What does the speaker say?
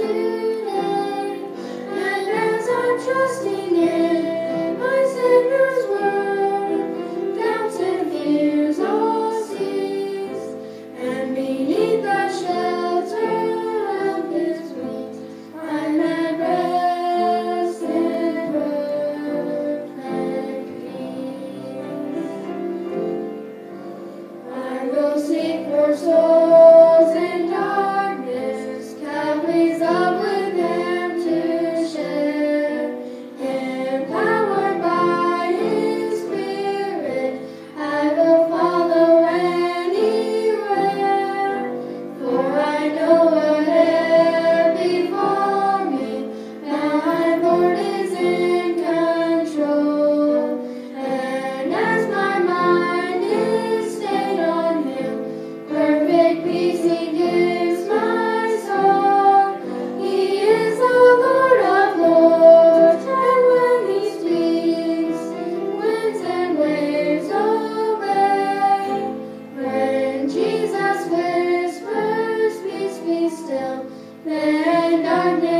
today. And as I'm trusting in my Savior's word, doubts and fears all cease, and beneath the shelter of His wings, I'm at rest in perfect peace. I will seek for souls in darkness, pathways up with them to share. Empowered by His Spirit, I will follow anywhere. For I know whatever befall me, my Lord is in control. And as my mind is stayed on Him, perfect peace He gives my soul. He is the Lord of lords, and when He speaks, winds and waves obey. When Jesus whispers, peace be still, then darkness